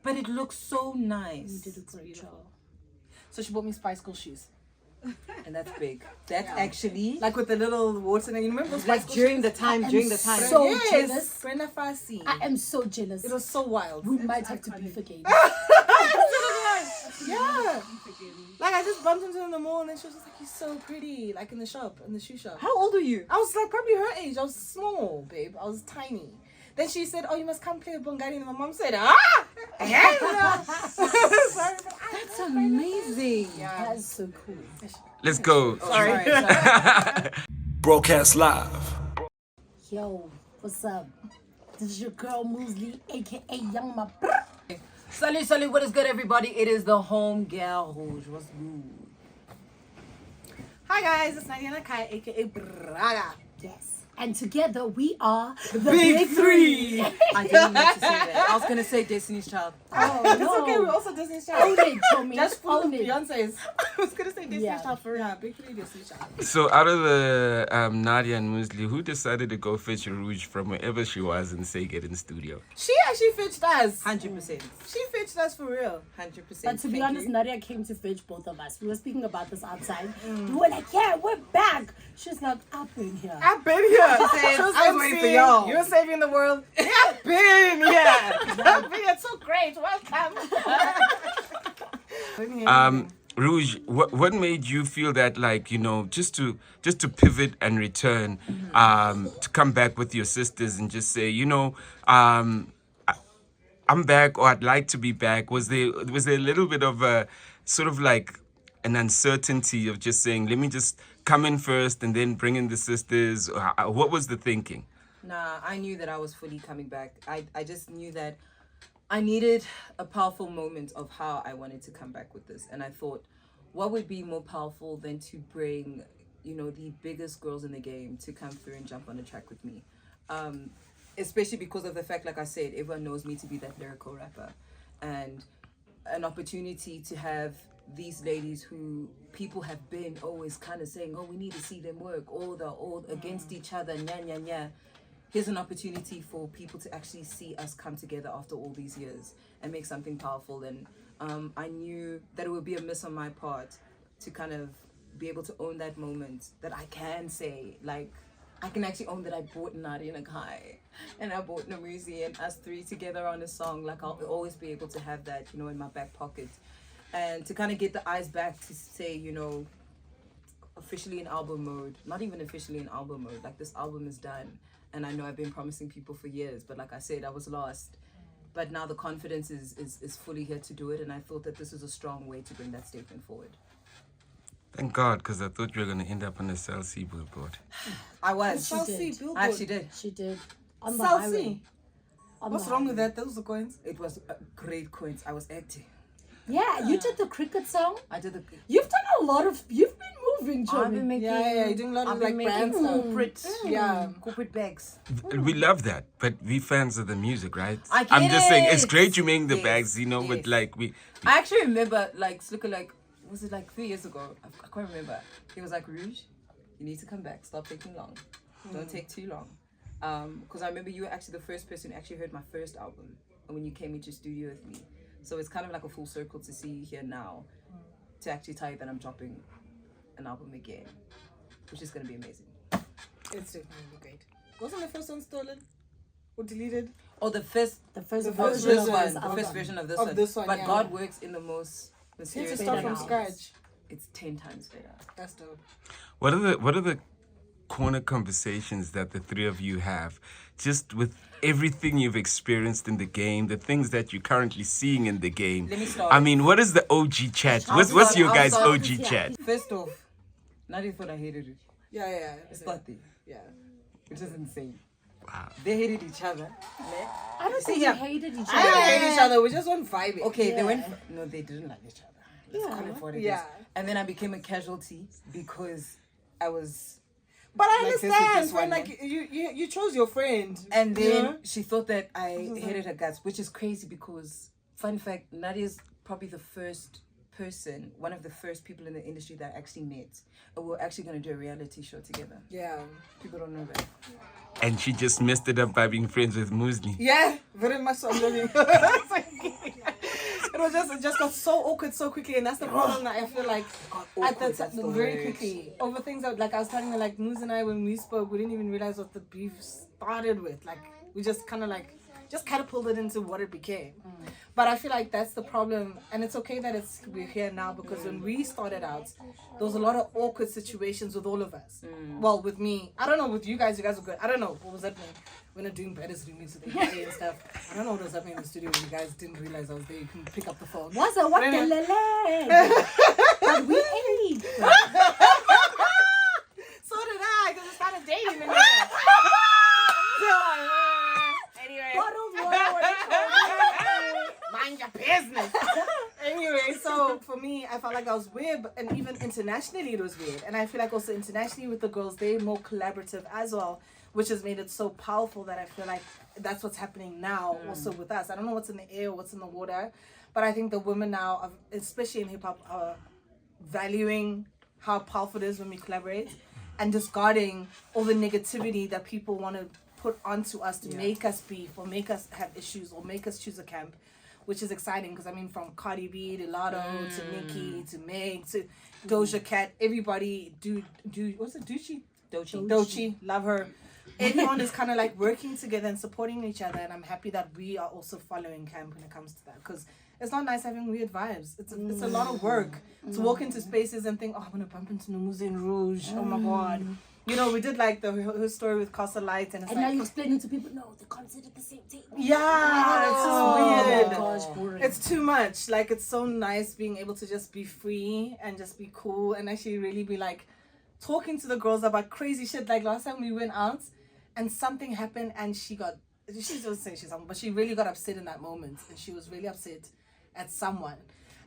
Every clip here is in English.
but it looks so nice. You did a great job. So she bought me Spice Girl shoes. And that's big. That's actually Like with the little water. You remember those Spice like Girl during shoes? the time. So yes. jealous. Brenda Fassie. I am so jealous. It was so wild. We might have to beef again. Yeah. Like I just bumped into her in the mall and then she was just like, "You're so pretty." Like in the shop, in the shoe shop. How old are you? I was like probably her age. I was small, babe. I was tiny. Then she said, "Oh, you must come play with Bongani." And my mom said, "Ah, hell no." Sorry, but That's amazing. yeah. That's so cool. Let's go. Sorry. Broadcast live. Yo, what's up? This is your girl Moozlie, aka Young Ma. Salut, what is good, everybody? It is the home gal Rouge. What's good? Hi guys, it's Nadia Nakai, aka Braga. Yes. And together we are the Big Three. I didn't mean to say that. I was gonna say Destiny's Child. Oh, It's no. okay, we're also Disney's Own Child. it, Tommy. Just full of Own it. Beyonce's. I was gonna say Disney's Yeah. Child for real. Big Three Disney's Child. So out of the Nadia and Moozlie, who decided to go fetch Rouge from wherever she was and say get in studio? She actually fetched us. 100%. She fetched us for real. 100%. But to be Thank honest, you. Nadia came to fetch both of us. We were speaking about this outside. We were like, yeah, we're back. She's like, I've been here. I've been here. said, She was I was waiting for emceeing, y'all. You're saving the world. I've been here. I've been here. So great. Welcome. Rouge, what made you feel that, like, you know, just to pivot and return, to come back with your sisters and just say, you know, I'm back, or I'd like to be back? Was there a little bit of a sort of like an uncertainty of just saying, let me just come in first and then bring in the sisters? What was the thinking? Nah, I knew that I was fully coming back. I just knew that I needed a powerful moment of how I wanted to come back with this. And I thought, what would be more powerful than to bring, you know, the biggest girls in the game to come through and jump on the track with me. Especially because of the fact, like I said, everyone knows me to be that lyrical rapper. And an opportunity to have these ladies who people have been always kind of saying, oh, we need to see them work, all against each other, nya. Here's an opportunity for people to actually see us come together after all these years and make something powerful. And I knew that it would be a miss on my part to kind of be able to own that moment, that I can say, like, I can actually own that I brought Nadia Nakai and I brought Moozlie and us three together on a song. Like, I'll always be able to have that, you know, in my back pocket. And to kind of get the eyes back to say, you know, officially in album mode, not even officially in album mode, like this album is done. And I know I've been promising people for years, but like I said, I was lost. But now the confidence is fully here to do it. And I thought that this is a strong way to bring that statement forward. Thank God, because I thought you were going to end up on a Cell C billboard. I was. She did. I actually did. She did. On the Cell highway. C. On What's the wrong highway. with that? Those are coins. It was a great coincidence. I was acting. Yeah, you did the cricket song. I did the... You've done a lot of... You've been moving, I've Tommy. been making... Yeah, you're doing a lot of I've like been brand making stuff. corporate... Yeah. Corporate bags. We love that, but we fans of the music, right? I get I'm just saying, it's it. great you making the Yes, bags, you know, yes. but like I actually remember, like, Slikour, like, was it like 3 years ago? I can't remember. He was like, Rouge, you need to come back. Stop taking long. Don't take too long. Because I remember you were actually the first person who actually heard my first album when you came into studio with me. So it's kind of like a full circle to see you here now, to actually tell you that I'm dropping an album again, which is going to be amazing. It's definitely great. Wasn't the first one stolen or deleted? Oh, the first version this of one, this the album. first version of this Of one. this one, But yeah. God works in the most You need mysterious to start better from now. scratch. It's 10 times better. That's dope. what are the corner conversations that the three of you have, just with everything you've experienced in the game, the things that you're currently seeing in the game? Let me start. I mean, what is the OG chat? I'll What's start- your I'll guys' start. OG Yeah. chat? First off, Nadia thought I hated it. Yeah. It's Tati, Yeah. which is insane. Wow. They hated each other. I don't think yeah. we hated each I other. don't hate each other. We just want vibing. Okay, they Yeah. went. No, they didn't like each other. Let's call it what it is. Yeah. And then I became a casualty because I was. But I Like this with understand, this friend. one, Like you chose your friend. And you then know? she thought that I hated her guts, which is crazy because, fun fact, Nadia's probably the first person, one of the first people in the industry that I actually met. And we're actually going to do a reality show together. Yeah. People don't know that. And she just messed it up by being friends with Moozlie. Yeah. Very much so. I'm loving. it just got so awkward so quickly, and that's the problem that I feel like at the time very quickly over things that like I was telling her, like Moose and I, when we spoke, we didn't even realize what the beef started with. Like we just kind of like just catapulted into what it became. But I feel like that's the problem, and it's okay that we're here now, because when we started out, there was a lot of awkward situations with all of us. Well, with me, I don't know, with you guys were good. I don't know what was happening. We're not doing better streamings with the and stuff. I don't know what was happening in the studio when you guys didn't realize I was there. You can pick up the phone. What's a what the lele? But we ate. So did I, because I started dating me. Anyway. Bottled water. Mind your business. Anyway, so for me, I felt like I was weird, and even internationally it was weird. And I feel like also internationally with the girls, they're more collaborative as well, which has made it so powerful that I feel like that's what's happening now also with us. I don't know what's in the air or what's in the water, but I think the women now, especially in hip-hop, are valuing how powerful it is when we collaborate and discarding all the negativity that people want to put onto us to make us beef or make us have issues or make us choose a camp, which is exciting, because I mean, from Cardi B to Lotto to Nicki to Meg to Doja Cat, everybody, what's it, Doechii, love her. Everyone is kind of like working together and supporting each other, and I'm happy that we are also following camp when it comes to that, because it's not nice having weird vibes. It's a lot of work to walk into spaces and think, oh, I'm gonna bump into Moozlie and Rouge. Oh my god. You know, we did like her story with Casa Light, and it's now you're explaining to people, no, they can't sit at the same table. Yeah, it's so weird. Oh my gosh, boring. It's too much. Like, it's so nice being able to just be free and just be cool and actually really be like talking to the girls about crazy shit. Like last time we went out and something happened, and she doesn't say she's something, but she really got upset in that moment, and she was really upset at someone.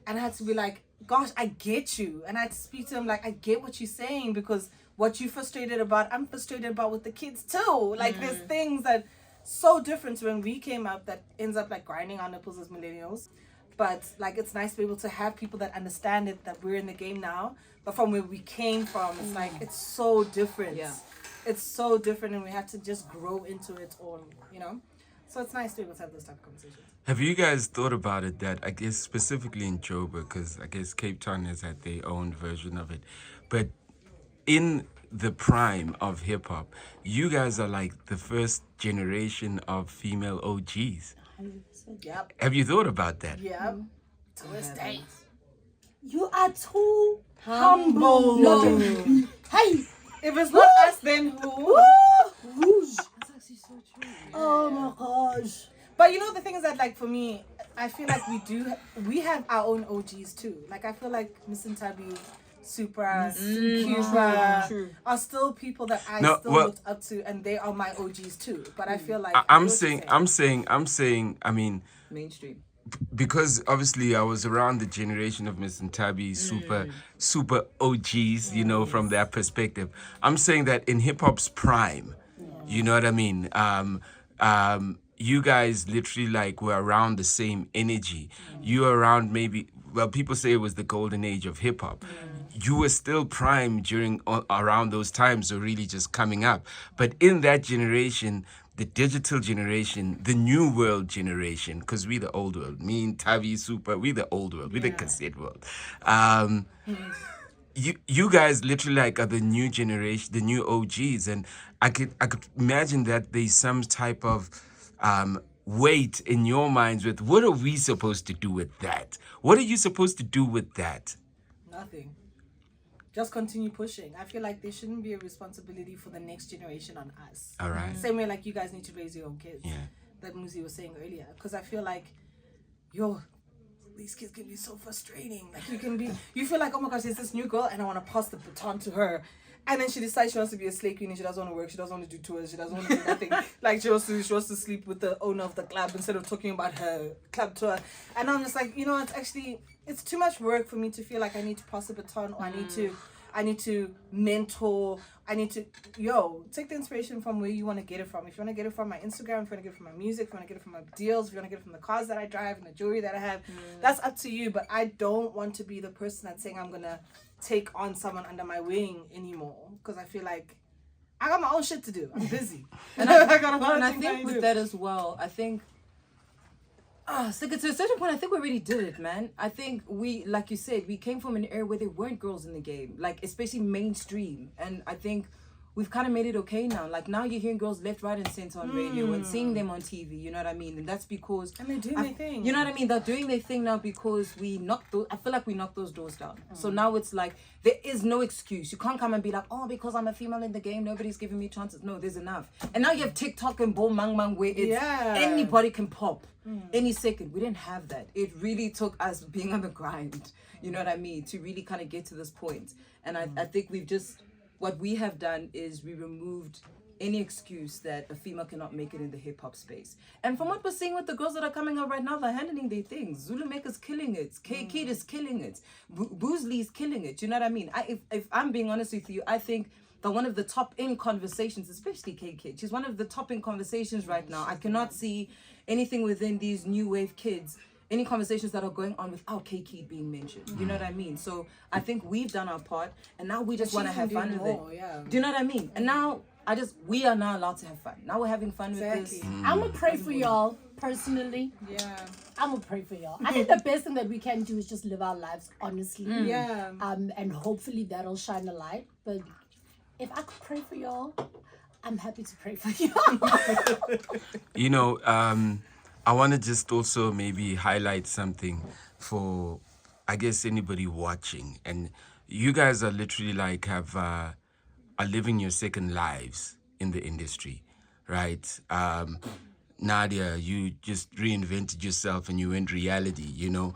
And I had to be like, gosh, I get you. And I had to speak to him like, I get what you're saying, because what you're frustrated about, I'm frustrated about with the kids too. Like there's things that so different to when we came up that ends up like grinding our nipples as millennials. But like, it's nice to be able to have people that understand it, that we're in the game now, but from where we came from, it's like, it's so different. Yeah. It's so different, and we have to just grow into it all, you know? So it's nice to be able to have those type of conversations. Have you guys thought about it that, I guess specifically in Joburg, because I guess Cape Town has had their own version of it, but in the prime of hip hop, you guys are like the first generation of female OGs. 100%. Yep. Have you thought about that? Yep. To this day. You are too humble. No. Hey, If it's not us, then who? Rouge. That's actually so true. Oh my gosh. But you know, the thing is that, like, for me, I feel like we have our own OGs too. Like, I feel like Miss Ntabi, Supra, Cuba are still people that I looked up to, and they are my OGs too. But I feel like I'm saying, I mean, Mainstream. because obviously I was around the generation of Miss Ntabi, super OGs, you know, from that perspective. I'm saying that in hip hop's prime, you know what I mean? You guys literally like were around the same energy. You were around maybe, well, people say it was the golden age of hip hop. You were still prime during around those times, or really just coming up. But in that generation, the digital generation, the new world generation, because we the old world, me and Tavi, Super, we the old world, we the cassette world. You guys literally like are the new generation, the new OGs, and I could imagine that there's some type of weight in your minds with, what are we supposed to do with that? What are you supposed to do with that? nothing. Just continue pushing. I feel like there shouldn't be a responsibility for the next generation on us. All right. Same way like you guys need to raise your own kids. Yeah. That Moozlie was saying earlier. Because I feel like, these kids can be so frustrating. Like you feel like, oh my gosh, there's this new girl and I want to pass the baton to her. And then she decides she wants to be a slave queen and she doesn't want to work, she doesn't want to do tours, she doesn't want to do nothing. Like she wants to sleep with the owner of the club instead of talking about her club tour. And I'm just like, it's too much work for me to feel like I need to pass the baton, or I need to mentor. I need to, take the inspiration from where you want to get it from. If you want to get it from my Instagram, if you want to get it from my music, if you want to get it from my deals, if you want to get it from the cars that I drive and the jewelry that I have, that's up to you. But I don't want to be the person that's saying I'm going to take on someone under my wing anymore, because I feel like I got my own shit to do. I'm busy. And I got a lot of things I think with that as well, I think So to a certain point, I think we already did it, man. I think we, like you said, we came from an era where there weren't girls in the game, like especially mainstream. And I think we've kind of made it okay now. Like now you're hearing girls left, right, and center on radio and seeing them on TV. You know what I mean? And that's because And they're doing their thing. You know what I mean? They're doing their thing now because we knocked those. I feel like we knocked those doors down. So now it's like there is no excuse. You can't come and be like, oh, because I'm a female in the game, nobody's giving me chances. No, there's enough. And now you have TikTok and Bo Mang Mang where it's anybody can pop any second. We didn't have that. It really took us being on the grind. You know what I mean? To really kind of get to this point. And I think we've just. What we have done is we removed any excuse that a female cannot make it in the hip hop space. And from what we're seeing with the girls that are coming out right now, they're handling their things. Zulu Maker's killing it. K-Kid is killing it. Moozlie is killing it. You know what I mean? If I'm being honest with you, I think that one of the top in conversations, especially K-Kid, she's one of the top in conversations right now. I cannot see anything within these new wave kids, any conversations that are going on without K-Kid being mentioned. You know what I mean? So I think we've done our part and now we just want to have fun with it. Do you know what I mean? And now we are now allowed to have fun. Now we're having fun with this. I'm gonna pray for y'all personally. Yeah. I'm gonna pray for y'all. I think the best thing that we can do is just live our lives honestly. Yeah. And hopefully that'll shine a light. But if I could pray for y'all, I'm happy to pray for y'all. You know, I want to just also maybe highlight something for, I guess, anybody watching. And you guys are literally like are living your second lives in the industry, right? Nadia, you just reinvented yourself and you went reality, you know.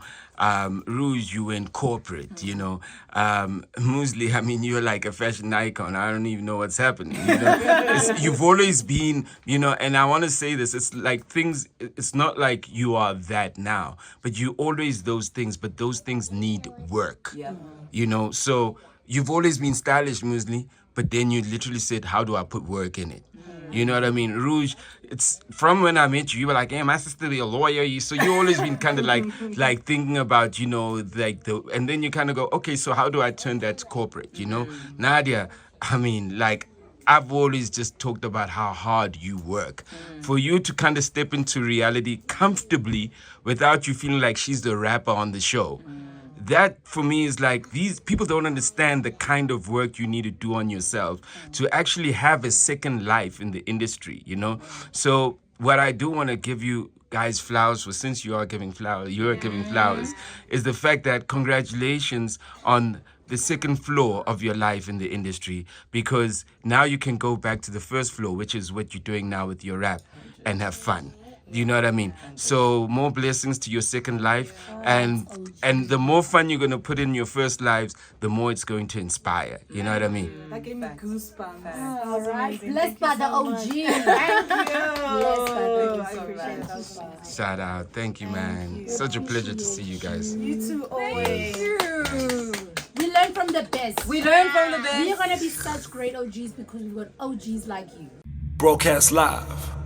Rouge, you went corporate, you know. Moozlie, I mean, you're like a fashion icon. I don't even know what's happening, you know. You've always been, you know, and I want to say this, it's like things, it's not like you are that now, but you always those things, but those things need work, you know. So you've always been stylish, Moozlie, but then you literally said, how do I put work in it? You know what I mean? Rouge, it's from when I met you, you were like, hey, my sister be a lawyer. So you always been kind of like thinking about, you know, like and then you kind of go, okay, so how do I turn that to corporate, you know? Nadia, I mean, like, I've always just talked about how hard you work. For you to kind of step into reality comfortably without you feeling like she's the rapper on the show. That for me is like, these people don't understand the kind of work you need to do on yourself to actually have a second life in the industry, you know? So what I do want to give you guys flowers for, since you are giving flowers, is the fact that congratulations on the second floor of your life in the industry, because now you can go back to the first floor, which is what you're doing now with your rap, and have fun. You know what I mean? So more blessings to your second life, and the more fun you're going to put in your first lives, the more it's going to inspire. You know what I mean? That gave me goosebumps. All right. Blessed by the OG. Thank you. Blessed by the I appreciate it. Shout out. Thank you, man. Such a pleasure to see you guys. You too, always. We learn from the best. We learn from the best. We are gonna be such great OGs because we've got OGs like you. Broadcast live